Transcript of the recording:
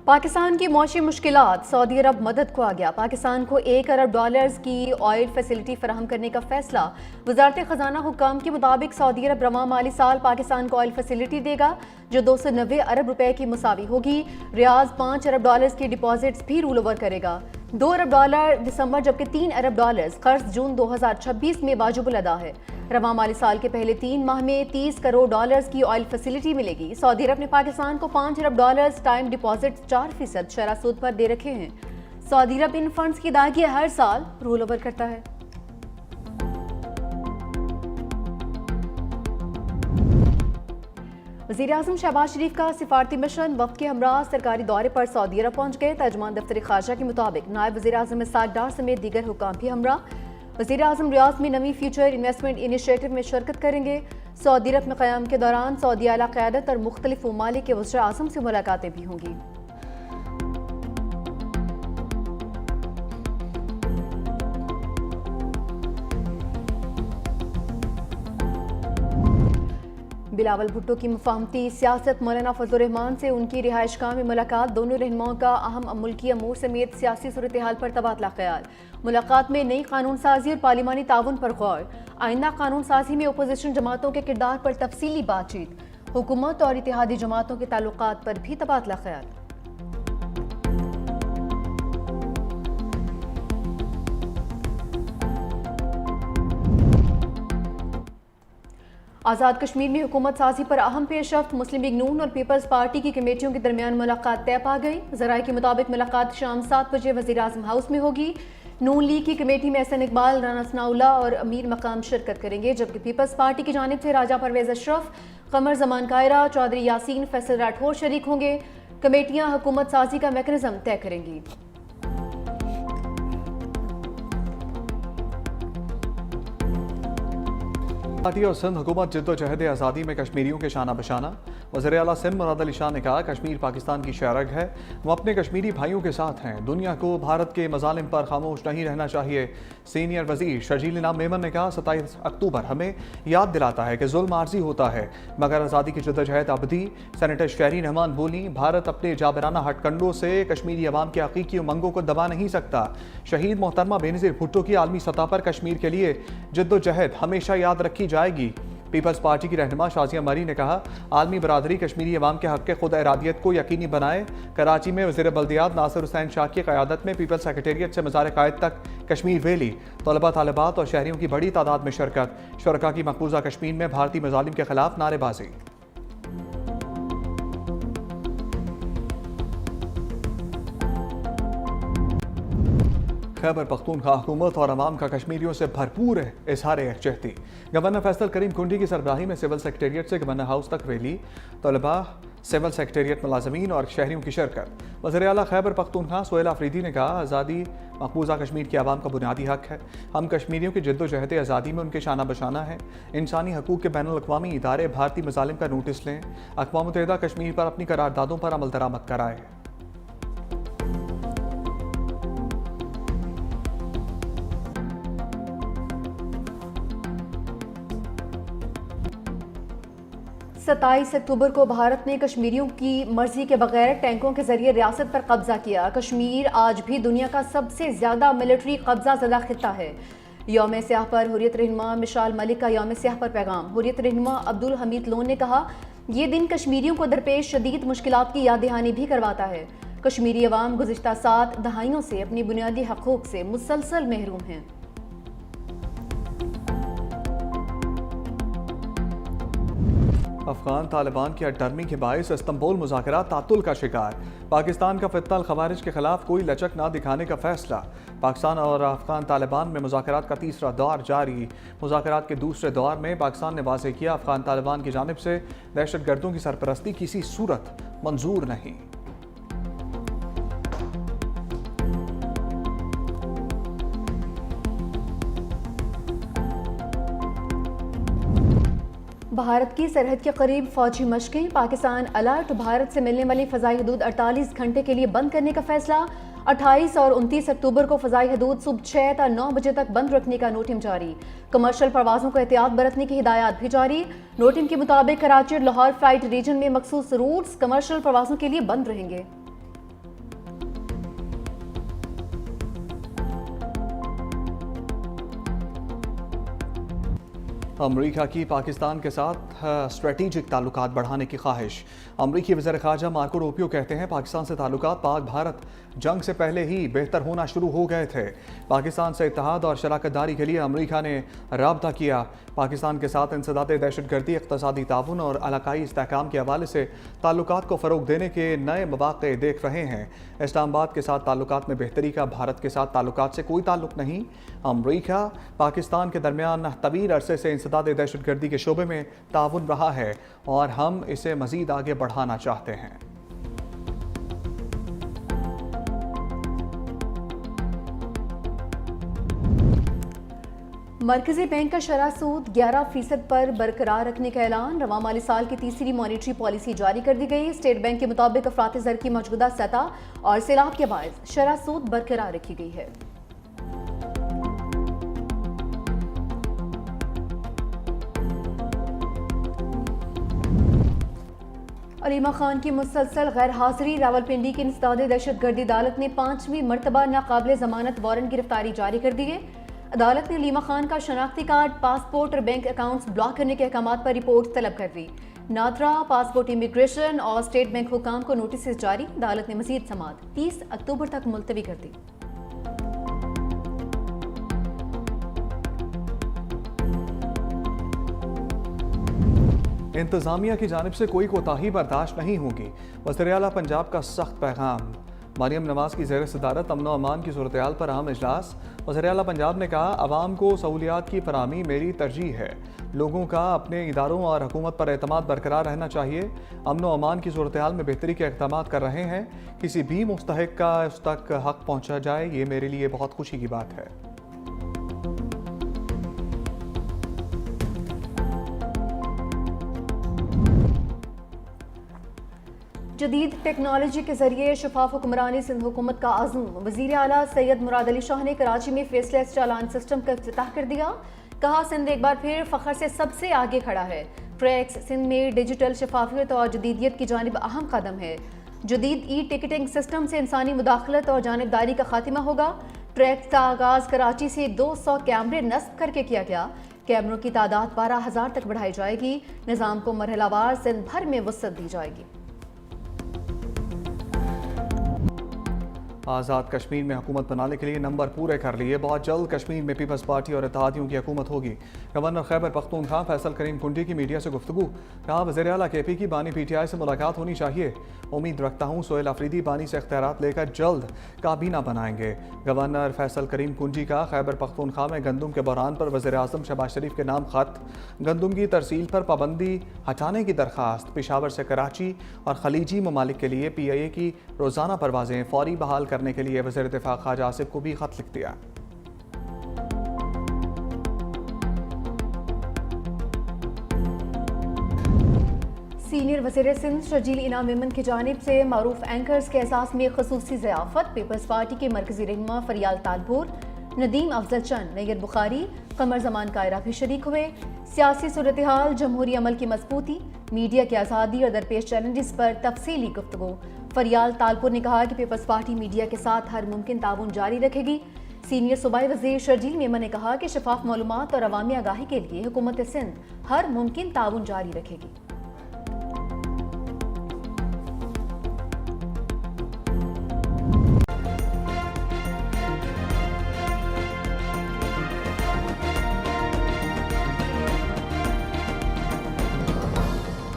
पाकिस्तान की मौशी मुश्किलात, सऊदी अरब मदद को आ गया। पाकिस्तान को $1 अरब की ऑयल फैसिलिटी फराहम करने का फैसला। वजारत खजाना हुक्म के मुताबिक सऊदी अरब रवां माली साल पाकिस्तान को ऑयल फैसिलिटी देगा जो 290 अरब रुपए की मुसावी होगी। रियाज $5 अरब की डिपॉजिट्स भी रूल ओवर करेगा। $2 अरब दिसंबर जबकि $3 अरब कर्ज जून 2026 में वाजिबुल अदा है। रवां माली साल के पहले 3 माह में $30 करोड़ की ऑयल फैसिलिटी मिलेगी। सऊदी अरब ने पाकिस्तान को $5 अरब टाइम डिपॉजिट 4% शरह सूद पर दे रखे हैं। सऊदी अरब इन फंड्स की अदायगी हर साल रोल ओवर करता है। वज़ीर-ए-आज़म शहबाज शरीफ का सिफारती मिशन वफ्द के हमरा सरकारी दौरे पर सऊदी अरब पहुंच गए। तर्जुमान दफ्तर खारजा के मुताबिक नायब वज़ीर-ए-आज़म इस्हाक डार समेत दीगर हुक्काम भी हमरा। वज़ीर-ए-आज़म रियाद में नवी फ्यूचर इन्वेस्टमेंट इनिशिएटिव में शिरकत करेंगे। सऊदी अरब में क़याम के दौरान सऊदी आला क़यादत और मुख्तलिफ ममालिक के वज़ीर-ए-आज़म से मुलाकातें भी होंगी। बिलावल भुट्टो की मुफाहमती सियासत, मौलाना फजल रहमान से उनकी रिहाइशगाह में मुलाकात। दोनों रहनुमाओं का अहम मुल्की अमूर समेत सियासी सूरत हाल पर तबादला ख्याल। मुलाकात में नई कानून साजी और पार्लिमानी ताउन पर गौर। आइंदा कानून साजी में अपोजिशन जमातों के किरदार पर तफसीली बातचीत। हुकूमत और इत्तेहादी जमातों के ताल्लुकात पर भी तबादला ख्याल। आज़ाद कश्मीर में हुकूमत साजी पर अहम पेशरफ्त। मुस्लिम लीग नून और पीपल्स पार्टी की कमेटियों के दरमियान मुलाकात तय पा गई। ज़राए के मुताबिक मुलाकात शाम 7 बजे वज़ीर-ए-आज़म हाउस में होगी। नून लीग की कमेटी में एहसन इकबाल, राना सनाउल्लाह और अमीर मकाम शिरकत करेंगे, जबकि पीपल्स पार्टी की जानिब से राजा परवेज अशरफ, कमर जमान कायरा, चौधरी यासीन, फैसल राठौर शरीक होंगे। कमेटियां हुकूमत साजी का मैकेनिज्म तय करेंगी। पार्टी और सिंध हुकूमत जिद्दोजहद आज़ादी में कश्मीरियों के शाना बशाना। वज़ीर आला सिंध मुराद अली शाह ने कहा, कश्मीर पाकिस्तान की शहरग है, वो अपने कश्मीरी भाइयों के साथ हैं। दुनिया को भारत के मज़ालिम पर खामोश नहीं रहना चाहिए। सीनियर वज़ीर शर्जील इनाम मेमन ने कहा, 27 अक्टूबर हमें याद दिलाता है कि जुल्म आर्जी होता है मगर आज़ादी की जिद्दोजहद अबदी। सेनेटर शहरीन रहमान बोली, भारत अपने जाबराना हटकंडों से कश्मीरी अवाम के हकीकी उमंगों को दबा नहीं सकता। शहीद मोहतरमा बेनज़ीर भुट्टो की आलमी सतह पर कश्मीर के लिए जिद्दोजहद हमेशा याद रखी जाएगी। पीपल्स पार्टी की रहनुमा शाजिया मरी ने कहा, आलमी बरादरी कश्मीरी अवाम के हक़ खुद इरादियत को यकीनी बनाए। कराची में वज़ीर बल्दियात नासिर हुसैन शाह की क़यादत में पीपल्स सेक्रेटेरिएट से मज़ार क़ायद तक कश्मीर वैली, तलबा तालिबात और शहरियों की बड़ी तादाद में शिरकत। शुरका की मकबूजा कश्मीर में भारतीय मज़ालिम के खिलाफ नारेबाजी। खैबर पख्तूनख्वा हुकूमत और अवाम का कश्मीरियों से भरपूर इजहार यकजहती। गवर्नर फैसल करीम कुंडी की सरबराही में सिविल सेक्रेटेरिएट से गवर्नर हाउस तक रैली, तलबा, सिविल सेक्रेटेरिएट मुलाजमीन और शहरियों की शिरकत। वज़ीर आला खैबर पख्तूनख्वा सुहेल आफरीदी ने कहा, आज़ादी मकबूजा कश्मीर के अवाम का बुनियादी हक है। हम कश्मीरियों की जिद्दोजहद आज़ादी में उनके शाना बशाना है। इंसानी हकूक़ के बैनुल अक़वामी इदारे भारतीय मज़ालिम का नोटिस लें। अक़वाम मुत्तहिदा कश्मीर पर अपनी करारदादों पर अमल दरामद कराए। सत्ताईस अक्टूबर को भारत ने कश्मीरियों की मर्जी के बगैर टैंकों के जरिए रियासत पर कब्जा किया। कश्मीर आज भी दुनिया का सबसे ज्यादा मिलिट्री कब्जा ज़दा खित्ता है। यौम स्याह पर हुर्रियत रहनुमा मिशाल मलिक का यौम स्याह पर पैगाम। हुर्रियत रहनुमा अब्दुल हमीद लोन ने कहा, ये दिन कश्मीरियों को दरपेश शदीद मुश्किलात की याद दहानी भी करवाता है। कश्मीरी अवाम गुज़िश्ता 7 दहाइयों से अपनी बुनियादी हकूक़ से मुसलसल महरूम हैं। अफगान तालिबान की हटधर्मी के बायस इस्तंबुल मुज़ाकरात तातुल का शिकार। पाकिस्तान का फित्तल खवारिज के खिलाफ कोई लचक न दिखाने का फैसला। पाकिस्तान और अफगान तालिबान में मुज़ाकरात का तीसरा दौर जारी। मुज़ाकरात के दूसरे दौर में पाकिस्तान ने वाज़ेह किया, अफगान तालिबान की जानिब से दहशतगर्दों की सरपरस्ती किसी सूरत मंजूर नहीं। भारत की सरहद के करीब फौजी मशकें। पाकिस्तान अलर्ट। भारत से मिलने वाली फ़ज़ाई हदूद 48 घंटे के लिए बंद करने का फैसला। 28 और 29 अक्टूबर को फ़ज़ाई हदूद सुबह 6 ta 9 बजे तक बंद रखने का नोटिम जारी। कमर्शियल परवाज़ों को एहतियात बरतने की हिदायत भी जारी। नोटिम के मुताबिक कराची और लाहौर फ्लाइट रीजन में मखसूस रूट्स कमर्शियल परवाज़ों के लिए बंद रहेंगे। अमरीका की पाकिस्तान के साथ स्ट्रेटेजिक ताल्लुकात बढ़ाने की ख्वाहिश। अमरीकी वज़ीर ख़ारजा मार्को रूबियो कहते हैं पाकिस्तान से ताल्लुकात पाक भारत जंग से पहले ही बेहतर होना शुरू हो गए थे। पाकिस्तान से इत्तेहाद और शराकतदारी के लिए अमरीका ने राब्ता किया। पाकिस्तान के साथ इंसदाद दहशतगर्दी, इक़्तिसादी ताउन और इलाकाई इस्तेहकाम के हवाले से ताल्लुकात को फ़रोग़ देने के नए मौक़े देख रहे हैं। इस्लामाबाद के साथ ताल्लुकात में बेहतरी का भारत के साथ ताल्लुकात से कोई ताल्लुक नहीं। अमरीका पाकिस्तान के दरमियान तवील अरसे से इंसदाद दहशतगर्दी के शोबे में ताउन रहा है और हम इसे मज़ीद आगे बढ़ाना चाहते हैं। मरकजी बैंक का शरह सूद 11% पर बरकरार रखने का ऐलान। रवां माली साल की तीसरी मॉनेटरी पॉलिसी जारी कर दी गई। स्टेट बैंक के मुताबिक अफरात ज़र की मौजूदा सतह और सैलाब के बायस शरह सूद बरकरार रखी गई है। अलीमा खान की मुसलसल गैर हाजिरी। रावलपिंडी की इंसदाद दहशतगर्दी अदालत ने 5वीं मरतबा नाकाबिल जमानत वारंट गिरफ्तारी जारी कर दी है। अदालत ने अलीमा खान का शनाख्ती कार्ड, पासपोर्ट और बैंक अकाउंट्स ब्लॉक करने के अहकामात पर रिपोर्ट तलब कर दी। नादरा, पासपोर्ट, इमिग्रेशन और स्टेट बैंक हुकाम को नोटिस जारी। अदालत ने मजीद समाअत 30 अक्टूबर तक मुलतवी कर दी। इंतज़ामिया की जानिब से कोई कोताही बर्दाश्त नहीं होगी। वज़ीर आला पंजाब का सख्त पैगाम। मरियम नवाज की ज़ेर सदारत अमन व अमान की सूरत हाल पर अहम इजलास। वज़ीर आला पंजाब ने कहा अवाम को सहूलियात की फराहमी मेरी तरजीह है। लोगों का अपने इदारों और हुकूमत पर एतमाद बरकरार रहना चाहिए। अमन व अमान की सूरत हाल में बेहतरी के इक़दाम कर रहे हैं। किसी भी मुस्तहिक का उस तक हक पहुँचा जाए, ये मेरे लिए बहुत खुशी की बात है। जदीद टेक्नोलॉजी के जरिए शफाफ हुक्मरानी सिंध हुकूमत का आज़म। वज़ीर आला सैयद मुराद अली शाह ने कराची में फेसलेस चालान सिस्टम का इफ्तिताह कर दिया। कहा सिंध एक बार फिर फ़ख्र से सबसे आगे खड़ा है। ट्रैक्स सिंध में डिजिटल शफाफियत और जदीदियत की जानिब अहम कदम है। जदीद ई टिकटिंग सिस्टम से इंसानी मुदाखलत और जानिबदारी का खात्मा होगा। ट्रैक्स का आगाज़ कराची से 200 कैमरे नस्ब करके किया गया। कैमरों की तादाद 12,000 तक बढ़ाई जाएगी। निज़ाम को मरहलावार सिंध भर में वसअत दी जाएगी। आज़ाद कश्मीर में हुकूमत बनाने के लिए नंबर पूरे कर लिए। बहुत जल्द कश्मीर में पीपल्स पार्टी और इत्तेहादियों की हुकूमत होगी। गवर्नर खैबर पख्तूनख्वा फैसल करीम कुंडी की मीडिया से गुफ्तगू। कहा वज़ीर आला KP की बानी PTI से मुलाकात होनी चाहिए। उम्मीद रखता हूँ सोहेल अफरीदी बानी से इख्तियारात लेकर जल्द काबीना बनाएंगे। गवर्नर फैसल करीम कुंडी का खैबर पख्तूनख्वा में गंदुम के बहरान पर वज़ीर आज़म शहबाज शरीफ के नाम खत। गंदुम की तरसील पर पाबंदी हटाने की दरख्वास्त। पेशावर से कराची और खलीजी ममालिक के लिए PIA की रोज़ाना परवाजें फौरी बहाल करने के लिए वज़ीर दिफा ख्वाजा आसिफ को भी खत लिख दिया। सीनियर वज़ीर सिंध शर्जील इनाम मेमन की जानिब से मारूफ एंकर्स के एहसास में खसूसी ज़ियाफ़त। पीपल्स पार्टी के मरकजी रहनुमा फरियाल तालपुर, नदीम अफजल चंद, नैयर बुखारी, कमर जमान कायरा भी शरीक हुए। सियासी सूरत हाल, जमहूरी अमल की मजबूती, मीडिया की आज़ादी और दरपेश चैलेंजेस पर तफसीली गुफ्तगू। फरियाल तालपुर ने कहा कि पीपल्स पार्टी मीडिया के साथ हर मुमकिन ताउन जारी रखेगी। सीनियर सूबाई वज़ीर शर्जील मेमन ने कहा कि शफाफ मालूमात और अवामी आगाही के लिए हुकूमत सिंध हर मुमकिन ताउन जारी रखेगी।